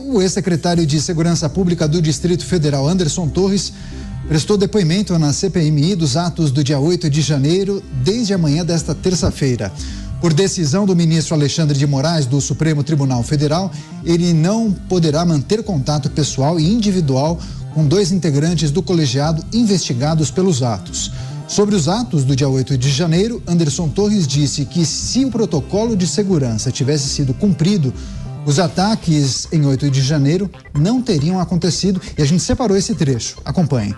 o ex-secretário de Segurança Pública do Distrito Federal, Anderson Torres, prestou depoimento na CPMI dos atos do dia 8 de janeiro, desde a manhã desta terça-feira. Por decisão do ministro Alexandre de Moraes, do Supremo Tribunal Federal, ele não poderá manter contato pessoal e individual com 2 integrantes do colegiado investigados pelos atos. Sobre os atos do dia 8 de janeiro, Anderson Torres disse que se o protocolo de segurança tivesse sido cumprido, os ataques em 8 de janeiro não teriam acontecido, e a gente separou esse trecho. Acompanhe.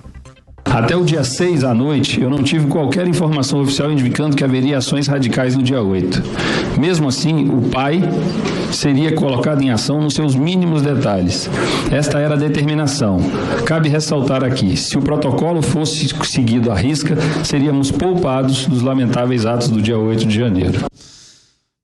Até o dia 6 à noite, eu não tive qualquer informação oficial indicando que haveria ações radicais no dia 8. Mesmo assim, o pai seria colocado em ação nos seus mínimos detalhes. Esta era a determinação. Cabe ressaltar aqui, se o protocolo fosse seguido à risca, seríamos poupados dos lamentáveis atos do dia 8 de janeiro.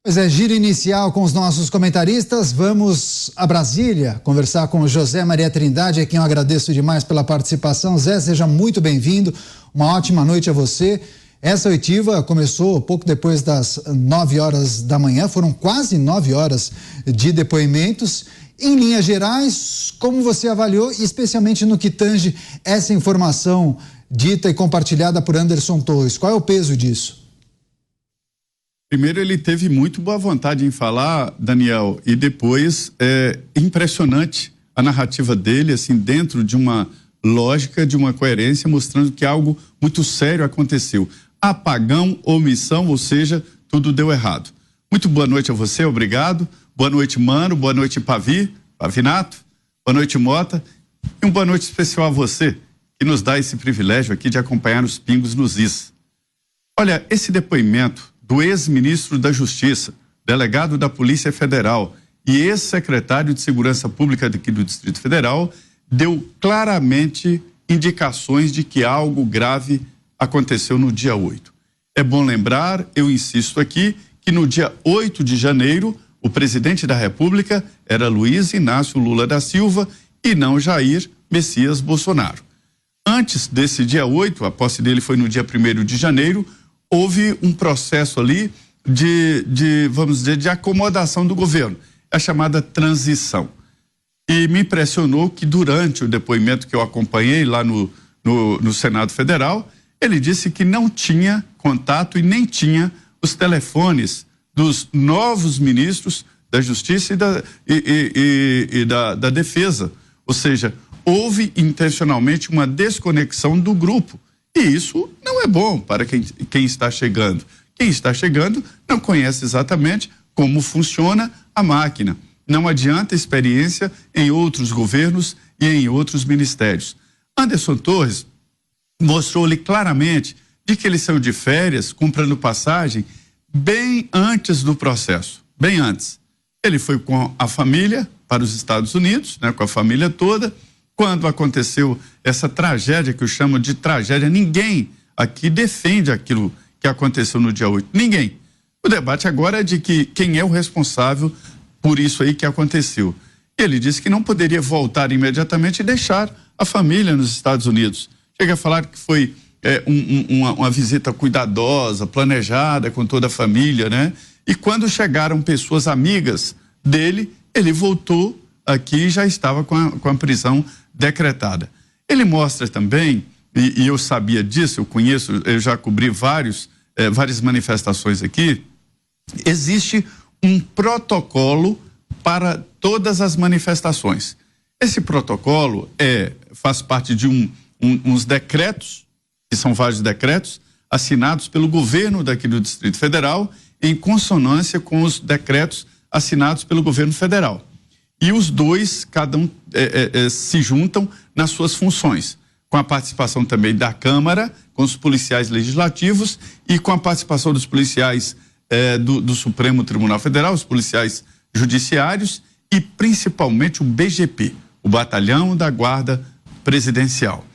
Pois é, giro inicial com os nossos comentaristas. Vamos a Brasília conversar com o José Maria Trindade, a quem eu agradeço demais pela participação. Zé, seja muito bem-vindo. Uma ótima noite a você. Essa oitiva começou pouco depois das 9 horas da manhã, foram quase 9 horas de depoimentos. Em linhas gerais, como você avaliou, especialmente no que tange essa informação dita e compartilhada por Anderson Torres? Qual é o peso disso? Primeiro, ele teve muito boa vontade em falar, Daniel, e depois é impressionante a narrativa dele, assim, dentro de uma lógica, de uma coerência, mostrando que algo muito sério aconteceu. Apagão, omissão, ou seja, tudo deu errado. Muito boa noite a você, obrigado. Boa noite, Mano, boa noite, Pavinato, boa noite, Mota, e uma boa noite especial a você, que nos dá esse privilégio aqui de acompanhar os pingos nos is. Olha, esse depoimento do ex-ministro da Justiça, delegado da Polícia Federal e ex-secretário de Segurança Pública aqui do Distrito Federal, deu claramente indicações de que algo grave aconteceu no dia 8. É bom lembrar, eu insisto aqui, que no dia 8 de janeiro, o presidente da República era Luiz Inácio Lula da Silva e não Jair Messias Bolsonaro. Antes desse dia 8, a posse dele foi no dia 1º de janeiro, houve um processo ali vamos dizer, de acomodação do governo, a chamada transição. E me impressionou que durante o depoimento que eu acompanhei lá no Senado Federal, ele disse que não tinha contato e nem tinha os telefones dos novos ministros da Justiça e da Defesa. Ou seja, houve intencionalmente uma desconexão do grupo. E isso não é bom para quem está chegando. Quem está chegando não conhece exatamente como funciona a máquina. Não adianta experiência em outros governos e em outros ministérios. Anderson Torres mostrou-lhe claramente de que ele saiu de férias comprando passagem bem antes do processo, bem antes. Ele foi com a família para os Estados Unidos, né, com a família toda. Quando aconteceu essa tragédia, que eu chamo de tragédia, ninguém aqui defende aquilo que aconteceu no dia 8. Ninguém. O debate agora é de que quem é o responsável por isso aí que aconteceu. Ele disse que não poderia voltar imediatamente e deixar a família nos Estados Unidos. Chega a falar que foi uma visita cuidadosa, planejada com toda a família, né? E quando chegaram pessoas amigas dele, ele voltou aqui e já estava com a prisão decretada. Ele mostra também, e eu sabia disso, eu já cobri várias manifestações aqui, existe um protocolo para todas as manifestações. Esse protocolo faz parte de uns decretos, que são vários decretos, assinados pelo governo daqui do Distrito Federal, em consonância com os decretos assinados pelo governo federal. E os dois, cada um, se juntam nas suas funções, com a participação também da Câmara, com os policiais legislativos e com a participação dos policiais do Supremo Tribunal Federal, os policiais judiciários e principalmente o BGP, o Batalhão da Guarda Presidencial.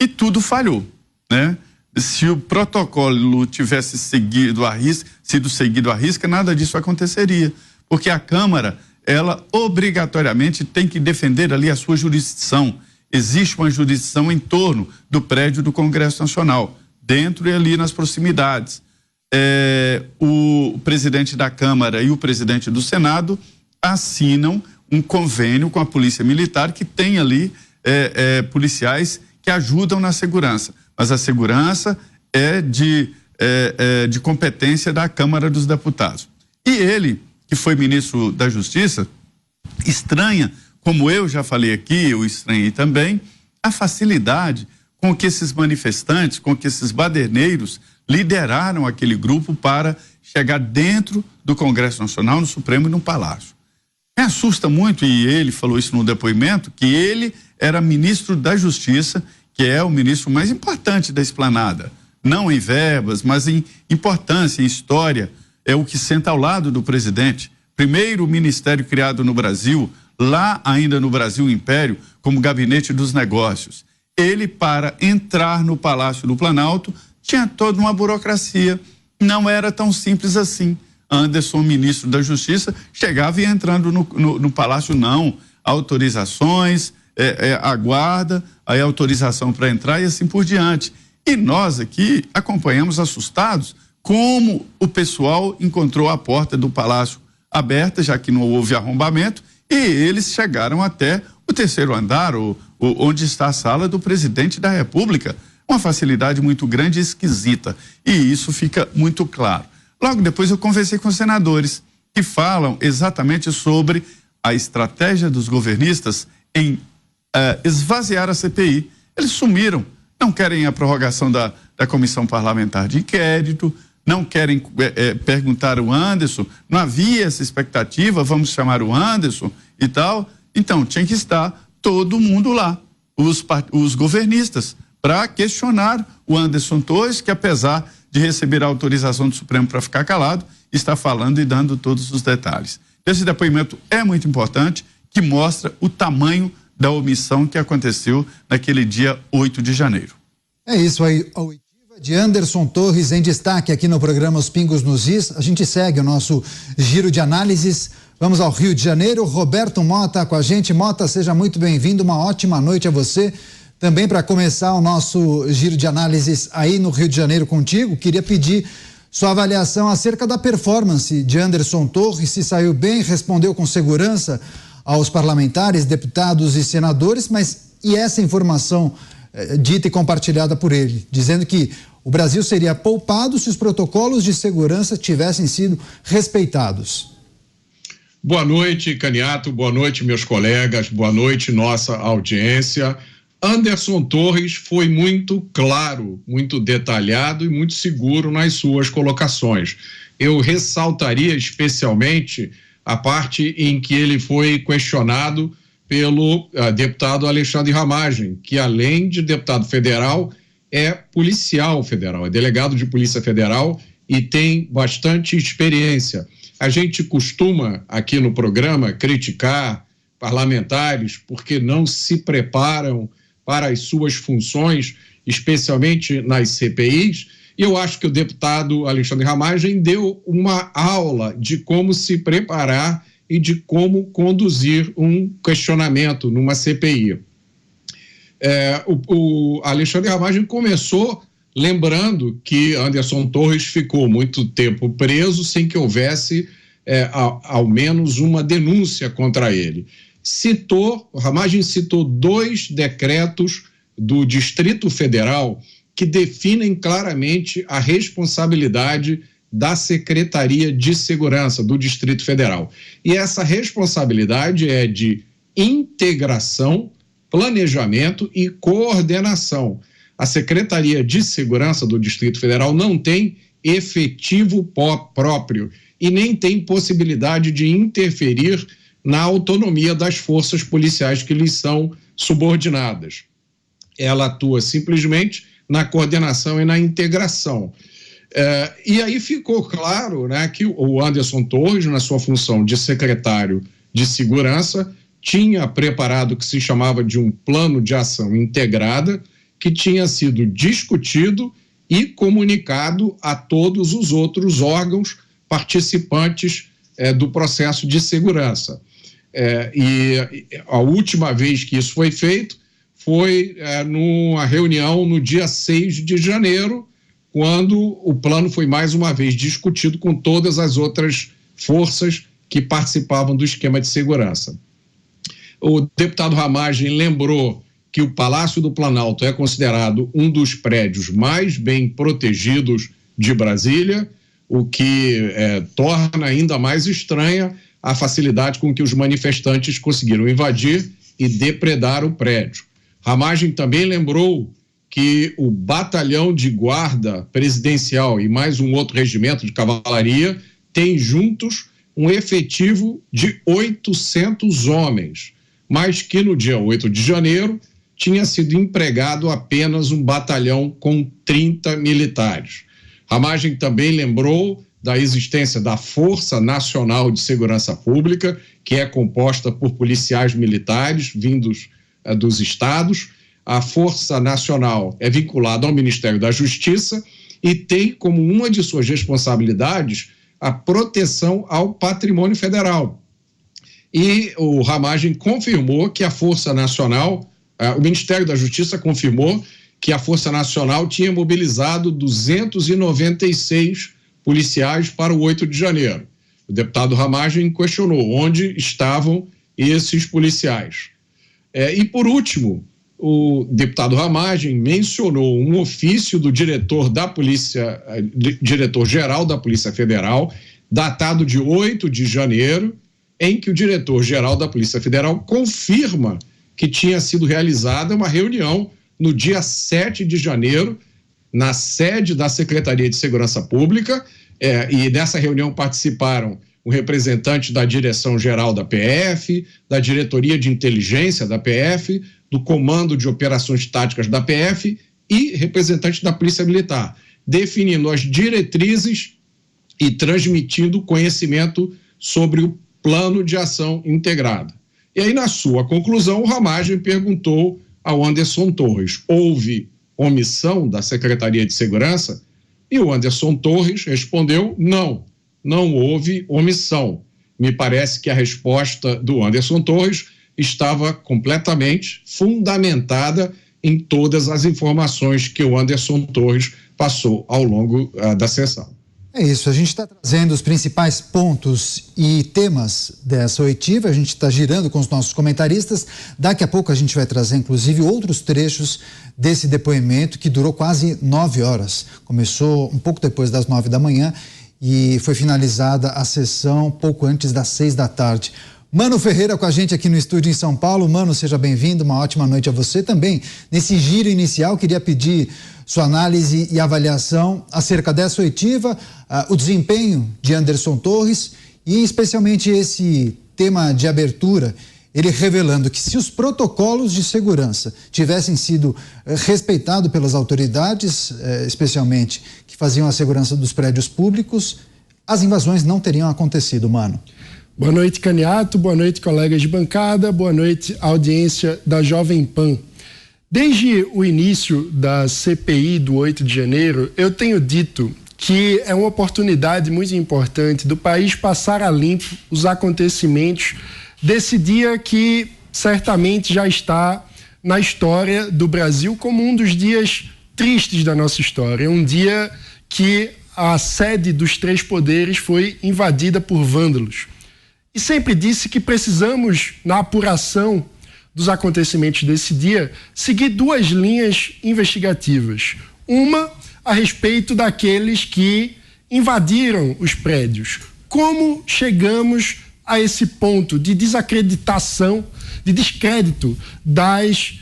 E tudo falhou, né? Se o protocolo tivesse sido seguido à risca, nada disso aconteceria, porque a Câmara, ela obrigatoriamente tem que defender ali a sua jurisdição. Existe uma jurisdição em torno do prédio do Congresso Nacional, dentro e ali nas proximidades. O presidente da Câmara e o presidente do Senado assinam um convênio com a Polícia Militar, que tem ali policiais que ajudam na segurança. Mas a segurança é de competência da Câmara dos Deputados. E ele, que foi ministro da Justiça, estranha, como eu já falei aqui, eu estranhei também, a facilidade com que esses manifestantes, com que esses baderneiros lideraram aquele grupo para chegar dentro do Congresso Nacional, no Supremo e no Palácio. Me assusta muito, e ele falou isso no depoimento, que ele era ministro da Justiça, que é o ministro mais importante da esplanada, não em verbas, mas em importância, em história, é o que senta ao lado do presidente. Primeiro ministério criado no Brasil, lá ainda no Brasil Império, como Gabinete dos Negócios. Ele, para entrar no Palácio do Planalto, tinha toda uma burocracia, não era tão simples assim. Anderson, ministro da Justiça, chegava e ia entrando no Palácio, não, autorizações, aguarda, aí autorização para entrar e assim por diante. E nós aqui acompanhamos assustados como o pessoal encontrou a porta do Palácio aberta, já que não houve arrombamento, e eles chegaram até o terceiro andar, onde está a sala do presidente da República. Uma facilidade muito grande e esquisita. E isso fica muito claro. Logo depois eu conversei com senadores que falam exatamente sobre a estratégia dos governistas em esvaziar a CPI. Eles sumiram, não querem a prorrogação da Comissão Parlamentar de Inquérito, não querem perguntar o Anderson, não havia essa expectativa, vamos chamar o Anderson e tal. Então, tinha que estar todo mundo lá, os governistas, para questionar o Anderson Torres, que apesar de receber a autorização do Supremo para ficar calado, está falando e dando todos os detalhes. Esse depoimento é muito importante, que mostra o tamanho da omissão que aconteceu naquele dia 8 de janeiro. É isso aí, a oitiva de Anderson Torres em destaque aqui no programa Os Pingos nos Is. A gente segue o nosso giro de análises. Vamos ao Rio de Janeiro. Roberto Mota com a gente. Mota, seja muito bem-vindo. Uma ótima noite a você. Também para começar o nosso giro de análises aí no Rio de Janeiro contigo, queria pedir sua avaliação acerca da performance de Anderson Torres, se saiu bem, respondeu com segurança aos parlamentares, deputados e senadores, mas e essa informação dita e compartilhada por ele, dizendo que o Brasil seria poupado se os protocolos de segurança tivessem sido respeitados. Boa noite, Caniato, boa noite, meus colegas, boa noite, nossa audiência. Anderson Torres foi muito claro, muito detalhado e muito seguro nas suas colocações. Eu ressaltaria especialmente a parte em que ele foi questionado pelo deputado Alexandre Ramagem, que além de deputado federal, é policial federal, é delegado de Polícia Federal e tem bastante experiência. A gente costuma aqui no programa criticar parlamentares porque não se preparam para as suas funções, especialmente nas CPIs, e eu acho que o deputado Alexandre Ramagem deu uma aula de como se preparar e de como conduzir um questionamento numa CPI. O Alexandre Ramagem começou lembrando que Anderson Torres ficou muito tempo preso sem que houvesse ao menos uma denúncia contra ele. Ramagem citou 2 decretos do Distrito Federal que definem claramente a responsabilidade da Secretaria de Segurança do Distrito Federal. E essa responsabilidade é de integração, planejamento e coordenação. A Secretaria de Segurança do Distrito Federal não tem efetivo próprio e nem tem possibilidade de interferir na autonomia das forças policiais que lhes são subordinadas. Ela atua simplesmente na coordenação e na integração. E aí ficou claro, né, que o Anderson Torres, na sua função de secretário de Segurança, tinha preparado o que se chamava de um plano de ação integrada, que tinha sido discutido e comunicado a todos os outros órgãos participantes do processo de segurança. E a última vez que isso foi feito foi numa reunião no dia 6 de janeiro, quando o plano foi mais uma vez discutido com todas as outras forças que participavam do esquema de segurança. O deputado Ramagem lembrou que o Palácio do Planalto é considerado um dos prédios mais bem protegidos de Brasília, o que torna ainda mais estranha a facilidade com que os manifestantes conseguiram invadir e depredar o prédio. Ramagem também lembrou que o batalhão de guarda presidencial e mais um outro regimento de cavalaria tem juntos um efetivo de 800 homens, mas que no dia 8 de janeiro tinha sido empregado apenas um batalhão com 30 militares. Ramagem também lembrou da existência da Força Nacional de Segurança Pública, que é composta por policiais militares vindos dos estados. A Força Nacional é vinculada ao Ministério da Justiça e tem como uma de suas responsabilidades a proteção ao patrimônio federal. E o Ramagem confirmou que a Força Nacional, o Ministério da Justiça confirmou que a Força Nacional tinha mobilizado 296 policiais para o 8 de janeiro. O deputado Ramagem questionou onde estavam esses policiais. E, por último, o deputado Ramagem mencionou um ofício do diretor-geral da Polícia Federal, datado de 8 de janeiro, em que o diretor-geral da Polícia Federal confirma que tinha sido realizada uma reunião no dia 7 de janeiro, na sede da Secretaria de Segurança Pública, e dessa reunião participaram o representante da Direção-Geral da PF, da Diretoria de Inteligência da PF, do Comando de Operações Táticas da PF e representante da Polícia Militar, definindo as diretrizes e transmitindo conhecimento sobre o plano de ação integrado. E aí, na sua conclusão, o Ramagem perguntou ao Anderson Torres: houve omissão da Secretaria de Segurança? E o Anderson Torres respondeu: não houve omissão. Me parece que a resposta do Anderson Torres estava completamente fundamentada em todas as informações que o Anderson Torres passou ao longo da sessão. É isso, a gente está trazendo os principais pontos e temas dessa oitiva, a gente está girando com os nossos comentaristas. Daqui a pouco a gente vai trazer, inclusive, outros trechos desse depoimento que durou quase 9 horas. Começou um pouco depois das 9 da manhã e foi finalizada a sessão pouco antes das 6 da tarde. Mano Ferreira com a gente aqui no estúdio em São Paulo. Mano, seja bem-vindo, uma ótima noite a você também. Nesse giro inicial, queria pedir sua análise e avaliação acerca dessa oitiva, o desempenho de Anderson Torres e especialmente esse tema de abertura, ele revelando que se os protocolos de segurança tivessem sido respeitados pelas autoridades, especialmente que faziam a segurança dos prédios públicos, as invasões não teriam acontecido, Mano. Boa noite, Caniato, boa noite, colegas de bancada, boa noite, audiência da Jovem Pan. Desde o início da CPI do 8 de janeiro, eu tenho dito que é uma oportunidade muito importante do país passar a limpo os acontecimentos desse dia que certamente já está na história do Brasil como um dos dias tristes da nossa história. Um dia que a sede dos 3 poderes foi invadida por vândalos. E sempre disse que precisamos, na apuração dos acontecimentos desse dia, seguir 2 linhas investigativas. Uma a respeito daqueles que invadiram os prédios. Como chegamos a esse ponto de desacreditação, de descrédito das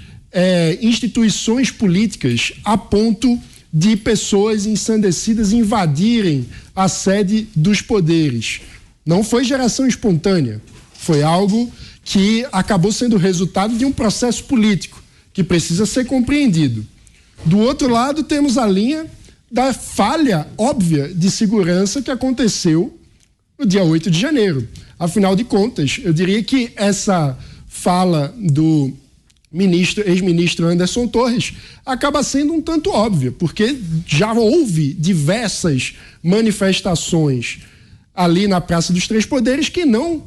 instituições políticas a ponto de pessoas ensandecidas invadirem a sede dos poderes? Não foi geração espontânea, foi algo que acabou sendo resultado de um processo político que precisa ser compreendido. Do outro lado, temos a linha da falha óbvia de segurança que aconteceu no dia 8 de janeiro. Afinal de contas, eu diria que essa fala do ex-ministro Anderson Torres acaba sendo um tanto óbvia, porque já houve diversas manifestações ali na Praça dos Três Poderes que não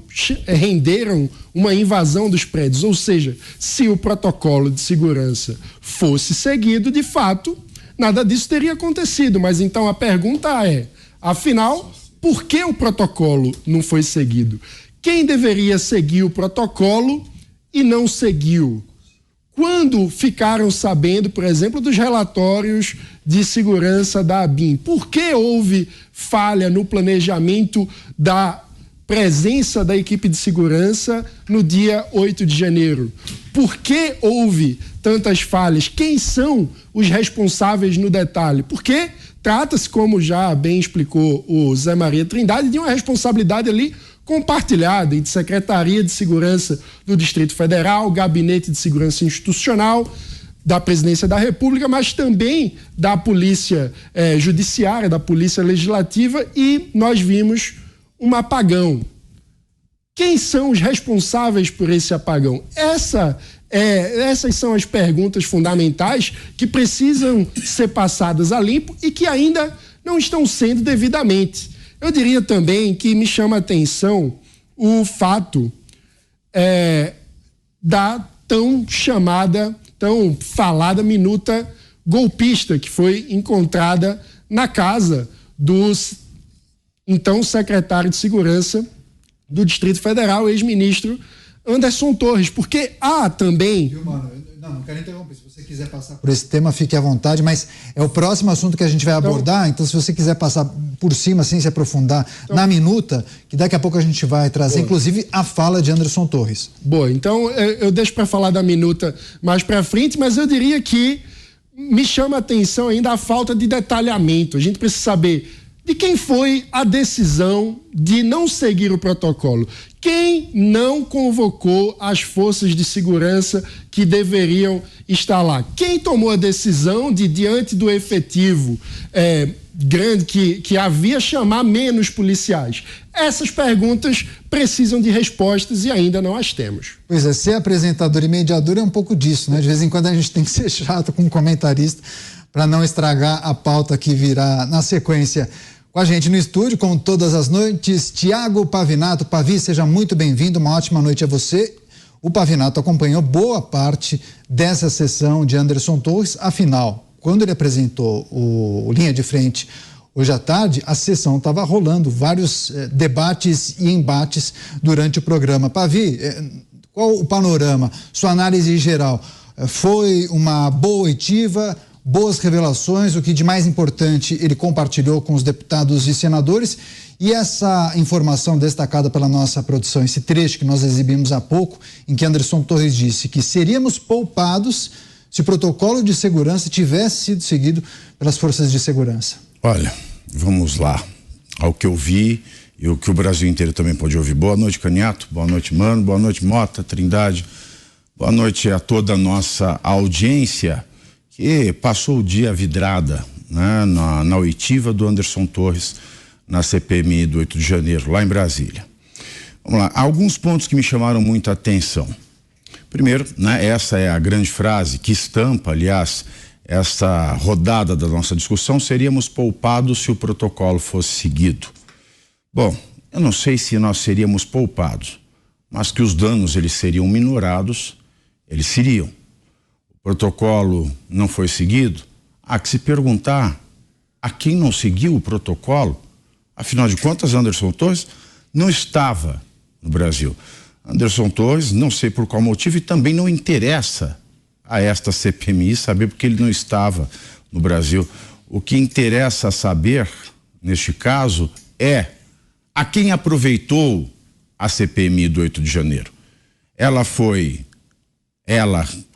renderam uma invasão dos prédios. Ou seja, se o protocolo de segurança fosse seguido, de fato, nada disso teria acontecido. Mas então a pergunta é, afinal, por que o protocolo não foi seguido? Quem deveria seguir o protocolo e não seguiu? Quando ficaram sabendo, por exemplo, dos relatórios de segurança da ABIN? Por que houve falha no planejamento da presença da equipe de segurança no dia 8 de janeiro? Por que houve tantas falhas? Quem são os responsáveis no detalhe? Porque trata-se, como já bem explicou o Zé Maria Trindade, de uma responsabilidade ali compartilhada entre Secretaria de Segurança do Distrito Federal, Gabinete de Segurança Institucional da Presidência da República, mas também da Polícia Judiciária, da Polícia Legislativa, e nós vimos um apagão. Quem são os responsáveis por esse apagão? Essas são as perguntas fundamentais que precisam ser passadas a limpo e que ainda não estão sendo devidamente. Eu diria também que me chama a atenção o fato da tão falada minuta golpista que foi encontrada na casa do então secretário de Segurança do Distrito Federal, ex-ministro Anderson Torres, porque há também... Viu, mano? Não quero interromper, se você quiser passar por esse tema, fique à vontade, mas é o próximo assunto que a gente vai abordar, então se você quiser passar por cima, sem se aprofundar na minuta, que daqui a pouco a gente vai trazer, inclusive, a fala de Anderson Torres. Boa, então eu deixo para falar da minuta mais para frente, mas eu diria que me chama a atenção ainda a falta de detalhamento. A gente precisa saber de quem foi a decisão de não seguir o protocolo. Quem não convocou as forças de segurança que deveriam estar lá? Quem tomou a decisão de, diante do efetivo grande que havia, chamar menos policiais? Essas perguntas precisam de respostas e ainda não as temos. Pois é, ser apresentador e mediador é um pouco disso, né? De vez em quando a gente tem que ser chato com um comentarista para não estragar a pauta que virá na sequência. Com a gente no estúdio, como todas as noites, Tiago Pavinato. Pavi, seja muito bem-vindo, uma ótima noite a você. O Pavinato acompanhou boa parte dessa sessão de Anderson Torres, afinal, quando ele apresentou o Linha de Frente hoje à tarde, a sessão estava rolando, vários debates e embates durante o programa. Pavi, qual o panorama, sua análise geral? Foi uma boa oitiva, boas revelações, o que de mais importante ele compartilhou com os deputados e senadores, e essa informação destacada pela nossa produção, esse trecho que nós exibimos há pouco, em que Anderson Torres disse que seríamos poupados se o protocolo de segurança tivesse sido seguido pelas forças de segurança. Olha, vamos lá ao que eu vi e o que o Brasil inteiro também pode ouvir. Boa noite, Caniato, boa noite, Mano, boa noite, Mota, Trindade, boa noite a toda a nossa audiência que passou o dia vidrada, né, na oitiva do Anderson Torres na CPMI do 8 de janeiro, lá em Brasília. Vamos lá, alguns pontos que me chamaram muita atenção. Primeiro, né, essa é a grande frase que estampa, aliás, essa rodada da nossa discussão: seríamos poupados se o protocolo fosse seguido. Bom, eu não sei se nós seríamos poupados, mas que os danos eles seriam minorados, eles seriam. O protocolo não foi seguido, há que se perguntar a quem não seguiu o protocolo. Afinal de contas, Anderson Torres não estava no Brasil. Anderson Torres, não sei por qual motivo, e também não interessa a esta CPMI saber porque ele não estava no Brasil. O que interessa saber, neste caso, é a quem aproveitou a CPMI do 8 de janeiro.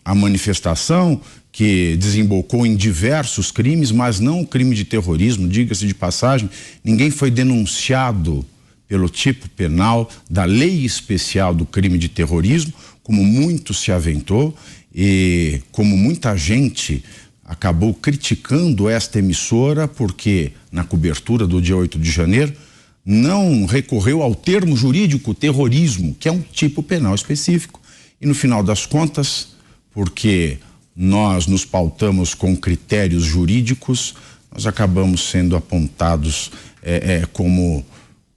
A manifestação que desembocou em diversos crimes, mas não o crime de terrorismo, diga-se de passagem, ninguém foi denunciado pelo tipo penal da lei especial do crime de terrorismo, como muito se aventou e como muita gente acabou criticando esta emissora porque na cobertura do dia 8 de janeiro não recorreu ao termo jurídico terrorismo, que é um tipo penal específico. E no final das contas, porque nós nos pautamos com critérios jurídicos, nós acabamos sendo apontados como,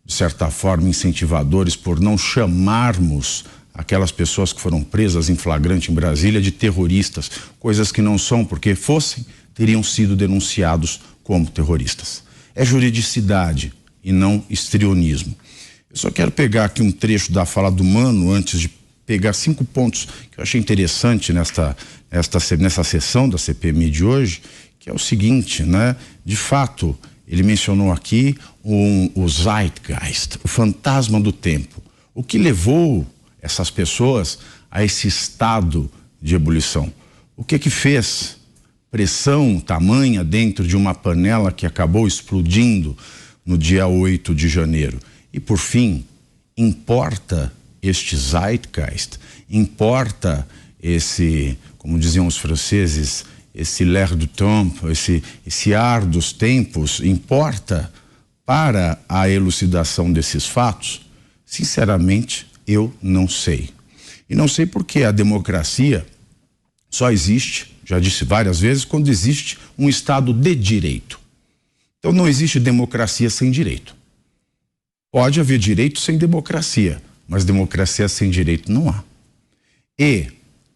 de certa forma, incentivadores por não chamarmos aquelas pessoas que foram presas em flagrante em Brasília de terroristas, coisas que não são, porque fossem, teriam sido denunciados como terroristas. É juridicidade e não histrionismo. Eu só quero pegar aqui um trecho da fala do Mano antes de pegar 5 pontos que eu achei interessante nessa sessão da CPMI de hoje, que é o seguinte, né? De fato, ele mencionou aqui o Zeitgeist, o fantasma do tempo. O que levou essas pessoas a esse estado de ebulição? O que fez pressão tamanha dentro de uma panela que acabou explodindo no dia 8 de janeiro? E por fim, importa este Zeitgeist, importa esse, como diziam os franceses, esse l'air du temps, esse ar dos tempos, importa para a elucidação desses fatos? Sinceramente, eu não sei. E não sei porque a democracia só existe, já disse várias vezes, quando existe um Estado de direito. Então não existe democracia sem direito. Pode haver direito sem democracia, mas democracia sem direito não há. E,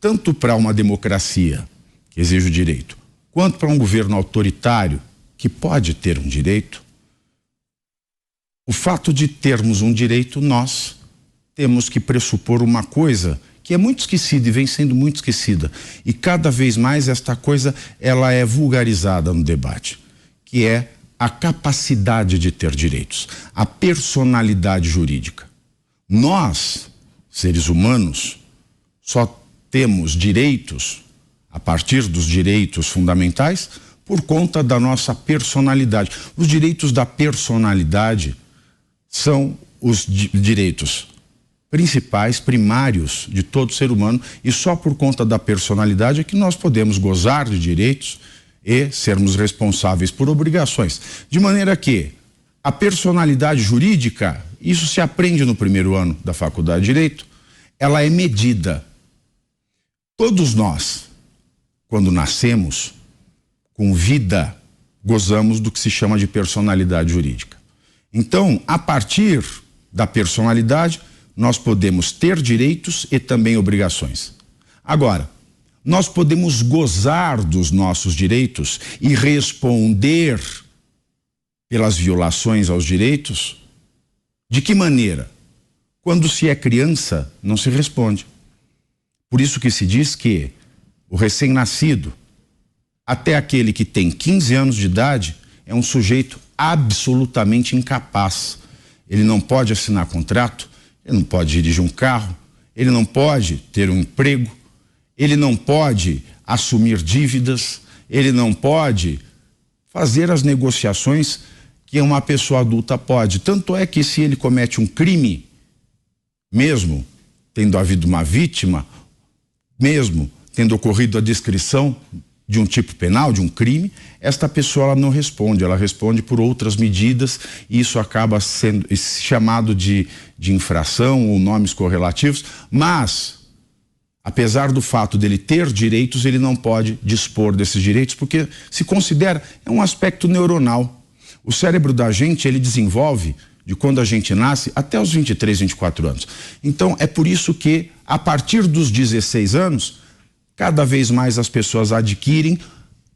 tanto para uma democracia que exige o direito, quanto para um governo autoritário que pode ter um direito, o fato de termos um direito, nós temos que pressupor uma coisa que é muito esquecida e vem sendo muito esquecida. E cada vez mais esta coisa ela é vulgarizada no debate, que é a capacidade de ter direitos, a personalidade jurídica. Nós, seres humanos, só temos direitos a partir dos direitos fundamentais por conta da nossa personalidade. Os direitos da personalidade são os direitos principais, primários de todo ser humano, e só por conta da personalidade é que nós podemos gozar de direitos e sermos responsáveis por obrigações. De maneira que a personalidade jurídica, isso se aprende no primeiro ano da Faculdade de Direito, ela é medida. Todos nós, quando nascemos, com vida, gozamos do que se chama de personalidade jurídica. Então, a partir da personalidade, nós podemos ter direitos e também obrigações. Agora, nós podemos gozar dos nossos direitos e responder pelas violações aos direitos? De que maneira? Quando se é criança, não se responde. Por isso que se diz que o recém-nascido, até aquele que tem 15 anos de idade, é um sujeito absolutamente incapaz. Ele não pode assinar contrato, ele não pode dirigir um carro, ele não pode ter um emprego, ele não pode assumir dívidas, ele não pode fazer as negociações que uma pessoa adulta pode. Tanto é que se ele comete um crime, mesmo tendo havido uma vítima, mesmo tendo ocorrido a descrição de um tipo penal, de um crime, esta pessoa ela não responde, ela responde por outras medidas e isso acaba sendo chamado de infração ou nomes correlativos, mas apesar do fato dele ter direitos, ele não pode dispor desses direitos porque se considera, é um aspecto neuronal. O cérebro da gente, ele desenvolve de quando a gente nasce até os 23, 24 anos. Então é por isso que a partir dos 16 anos, cada vez mais as pessoas adquirem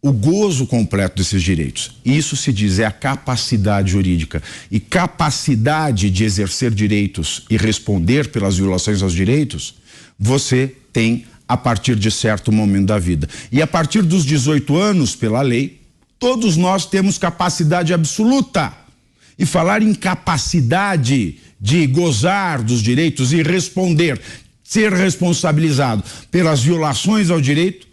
o gozo completo desses direitos. Isso se diz, é a capacidade jurídica. E capacidade de exercer direitos e responder pelas violações aos direitos, você tem a partir de certo momento da vida. E a partir dos 18 anos, pela lei, todos nós temos capacidade absoluta. E falar em capacidade de gozar dos direitos e responder, ser responsabilizado pelas violações ao direito,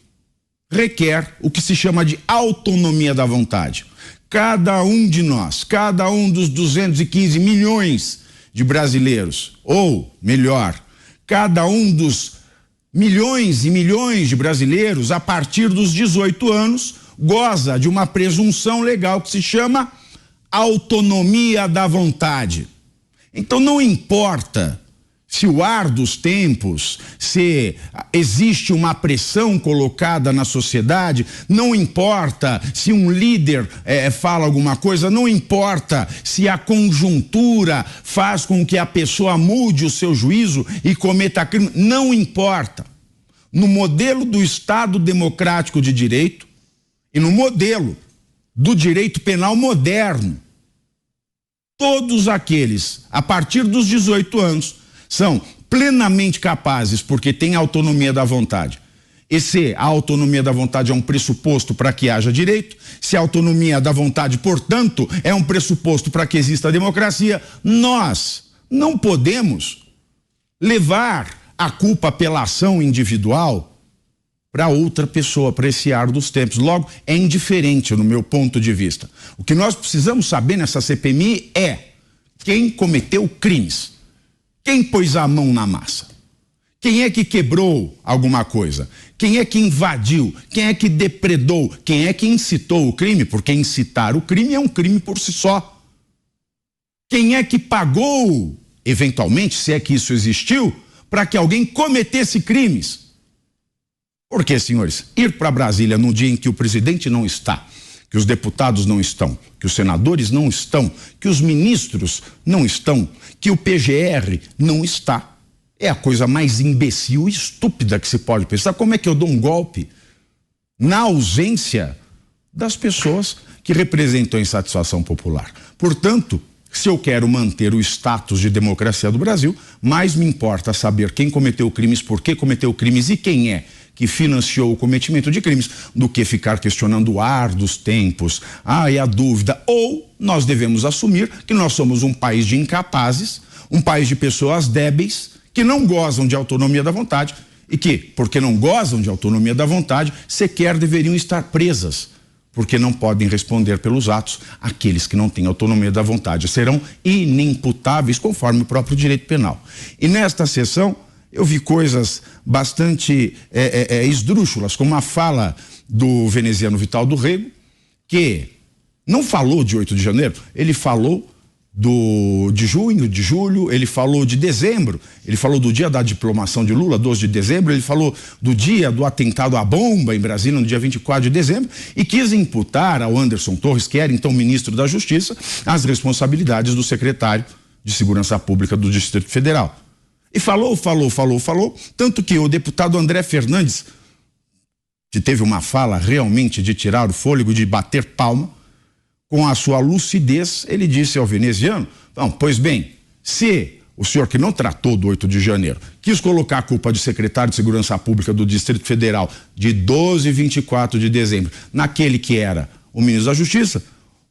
requer o que se chama de autonomia da vontade. Cada um de nós, cada um dos 215 milhões de brasileiros, ou melhor, cada um dos milhões e milhões de brasileiros, a partir dos 18 anos, goza de uma presunção legal que se chama autonomia da vontade. Então não importa se o ar dos tempos, se existe uma pressão colocada na sociedade, não importa se um líder fala alguma coisa, não importa se a conjuntura faz com que a pessoa mude o seu juízo e cometa crime, não importa. No modelo do Estado democrático de direito e no modelo do direito penal moderno, todos aqueles, a partir dos 18 anos, são plenamente capazes, porque têm autonomia da vontade. E se a autonomia da vontade é um pressuposto para que haja direito, se a autonomia da vontade, portanto, é um pressuposto para que exista a democracia, nós não podemos levar a culpa pela ação individual para outra pessoa, para esse ar dos tempos. Logo, é indiferente no meu ponto de vista. O que nós precisamos saber nessa CPMI é quem cometeu crimes, quem pôs a mão na massa. Quem é que quebrou alguma coisa? Quem é que invadiu? Quem é que depredou? Quem é que incitou o crime? Porque incitar o crime é um crime por si só. Quem é que pagou, eventualmente, se é que isso existiu, para que alguém cometesse crimes? Porque, senhores, ir para Brasília num dia em que o presidente não está, que os deputados não estão, que os senadores não estão, que os ministros não estão, que o PGR não está, é a coisa mais imbecil e estúpida que se pode pensar. Como é que eu dou um golpe na ausência das pessoas que representam a insatisfação popular? Portanto, se eu quero manter o status de democracia do Brasil, mais me importa saber quem cometeu crimes, por que cometeu crimes e quem é que financiou o cometimento de crimes, do que ficar questionando o ar dos tempos, e a dúvida. Ou nós devemos assumir que nós somos um país de incapazes, um país de pessoas débeis, que não gozam de autonomia da vontade e que, porque não gozam de autonomia da vontade, sequer deveriam estar presas, porque não podem responder pelos atos aqueles que não têm autonomia da vontade. Serão inimputáveis conforme o próprio direito penal. E nesta sessão eu vi coisas bastante esdrúxulas, como a fala do veneziano Vital do Rego, que não falou de 8 de janeiro, ele falou de junho, de julho, ele falou de dezembro, ele falou do dia da diplomação de Lula, 12 de dezembro, ele falou do dia do atentado à bomba em Brasília, no dia 24 de dezembro, e quis imputar ao Anderson Torres, que era então ministro da Justiça, as responsabilidades do secretário de Segurança Pública do Distrito Federal. E falou, tanto que o deputado André Fernandes, que teve uma fala realmente de tirar o fôlego, de bater palma, com a sua lucidez, ele disse ao veneziano, pois bem, se o senhor que não tratou do 8 de janeiro quis colocar a culpa de secretário de Segurança Pública do Distrito Federal de 12 e 24 de dezembro naquele que era o ministro da Justiça,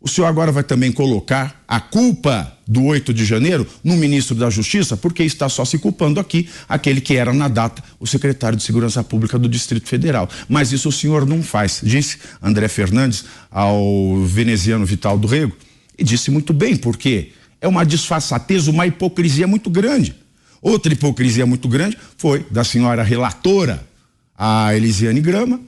o senhor agora vai também colocar a culpa do 8 de janeiro no ministro da Justiça, porque está só se culpando aqui aquele que era na data o secretário de Segurança Pública do Distrito Federal. Mas isso o senhor não faz, disse André Fernandes ao veneziano Vital do Rego, e disse muito bem, porque é uma disfarçatez, uma hipocrisia muito grande. Outra hipocrisia muito grande foi da senhora relatora, a Elisiane Grama,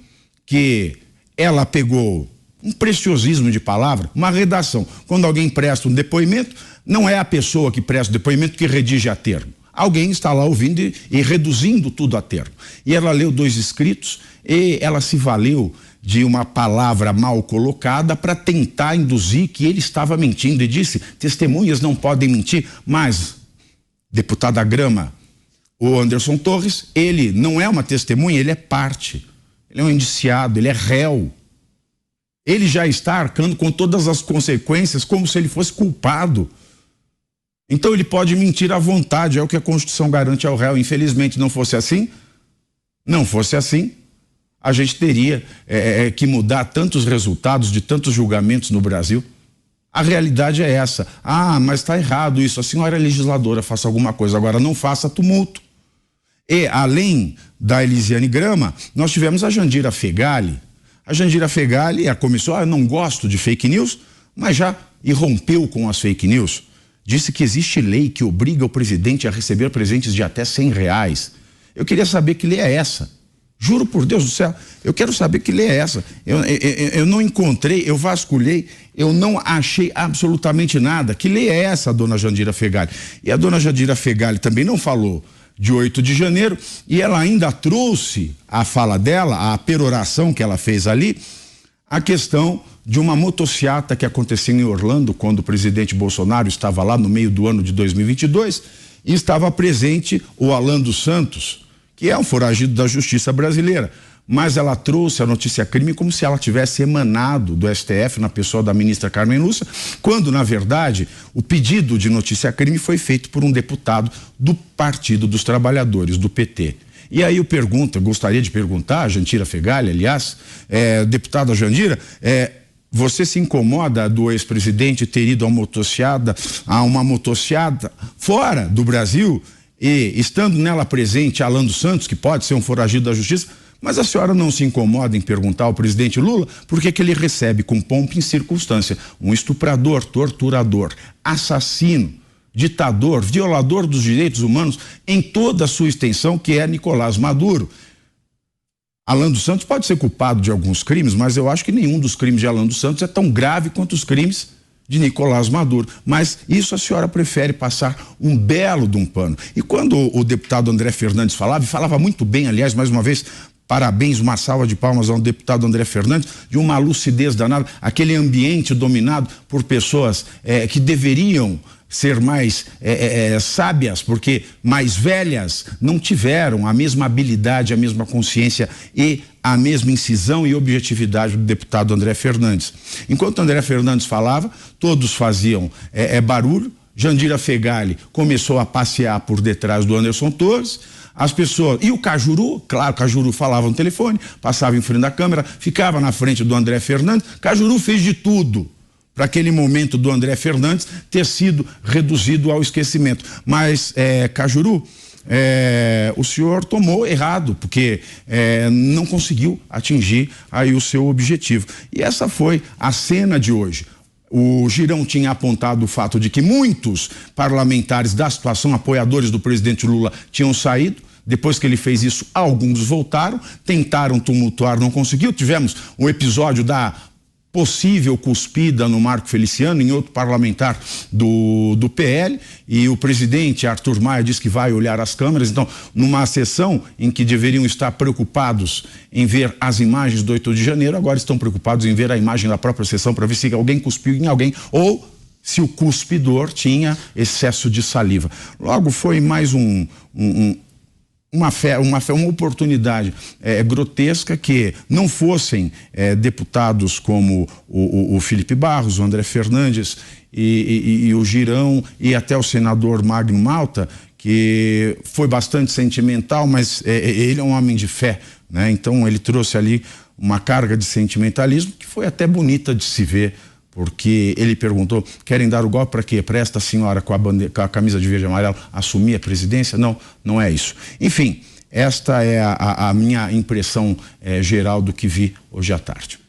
que ela pegou um preciosismo de palavra, uma redação. Quando alguém presta um depoimento, não é a pessoa que presta o depoimento que redige a termo. Alguém está lá ouvindo e reduzindo tudo a termo. E ela leu 2 escritos e ela se valeu de uma palavra mal colocada para tentar induzir que ele estava mentindo e disse, testemunhas não podem mentir, mas, deputada Grama, o Anderson Torres, ele não é uma testemunha, ele é parte, ele é um indiciado, ele é réu. Ele já está arcando com todas as consequências como se ele fosse culpado. Então ele pode mentir à vontade, é o que a Constituição garante ao réu. Infelizmente não fosse assim, a gente teria que mudar tantos resultados de tantos julgamentos no Brasil. A realidade é essa. Mas está errado isso, a senhora é legisladora, faça alguma coisa, agora não faça tumulto. E além da Elisiane Grama, nós tivemos a Jandira Fegali. A Jandira Fegali, a comissão, eu não gosto de fake news, mas já irrompeu com as fake news. Disse que existe lei que obriga o presidente a receber presentes de até R$100. Eu queria saber que lei é essa. Juro por Deus do céu, eu quero saber que lei é essa. Eu não encontrei, eu vasculhei, eu não achei absolutamente nada. Que lei é essa, dona Jandira Fegali? E a dona Jandira Fegali também não falou de 8 de janeiro, e ela ainda trouxe a fala dela, a peroração que ela fez ali, a questão de uma motociata que aconteceu em Orlando, quando o presidente Bolsonaro estava lá no meio do ano de 2022, e estava presente o Alan dos Santos, que é um foragido da justiça brasileira. Mas ela trouxe a notícia crime como se ela tivesse emanado do STF na pessoa da ministra Carmen Lúcia, quando, na verdade, o pedido de notícia crime foi feito por um deputado do Partido dos Trabalhadores, do PT. E aí eu gostaria de perguntar, a Jandira Fegali, aliás, deputada Jandira, você se incomoda do ex-presidente ter ido a uma motociada fora do Brasil e, estando nela presente, Alan dos Santos, que pode ser um foragido da justiça, mas a senhora não se incomoda em perguntar ao presidente Lula por que ele recebe com pompa e circunstância um estuprador, torturador, assassino, ditador, violador dos direitos humanos em toda a sua extensão, que é Nicolás Maduro. Alan dos Santos pode ser culpado de alguns crimes, mas eu acho que nenhum dos crimes de Alan dos Santos é tão grave quanto os crimes de Nicolás Maduro. Mas isso a senhora prefere passar um belo de um pano. E quando o deputado André Fernandes falava, e falava muito bem, aliás, mais uma vez, parabéns, uma salva de palmas ao deputado André Fernandes, de uma lucidez danada, aquele ambiente dominado por pessoas que deveriam ser mais sábias, porque mais velhas não tiveram a mesma habilidade, a mesma consciência e a mesma incisão e objetividade do deputado André Fernandes. Enquanto André Fernandes falava, todos faziam barulho. Jandira Fegali começou a passear por detrás do Anderson Torres. As pessoas, e o Cajuru, claro, Cajuru falava no telefone, passava em frente da câmera, ficava na frente do André Fernandes. Cajuru fez de tudo para aquele momento do André Fernandes ter sido reduzido ao esquecimento. Mas, Cajuru, o senhor tomou errado, porque não conseguiu atingir aí o seu objetivo. E essa foi a cena de hoje. O Girão tinha apontado o fato de que muitos parlamentares da situação, apoiadores do presidente Lula, tinham saído. Depois que ele fez isso, alguns voltaram, tentaram tumultuar, não conseguiu. Tivemos um episódio da possível cuspida no Marco Feliciano, em outro parlamentar do PL, e o presidente Arthur Maia disse que vai olhar as câmeras. Então, numa sessão em que deveriam estar preocupados em ver as imagens do 8 de janeiro, agora estão preocupados em ver a imagem da própria sessão para ver se alguém cuspiu em alguém ou se o cuspidor tinha excesso de saliva. Logo, foi mais uma oportunidade grotesca que não fossem deputados como o Felipe Barros, o André Fernandes e o Girão e até o senador Magno Malta, que foi bastante sentimental, mas ele é um homem de fé, né? Então ele trouxe ali uma carga de sentimentalismo que foi até bonita de se ver, porque ele perguntou: querem dar o golpe para quê? Para esta senhora com a camisa de verde e amarelo assumir a presidência? Não, não é isso. Enfim, esta é a minha impressão geral do que vi hoje à tarde.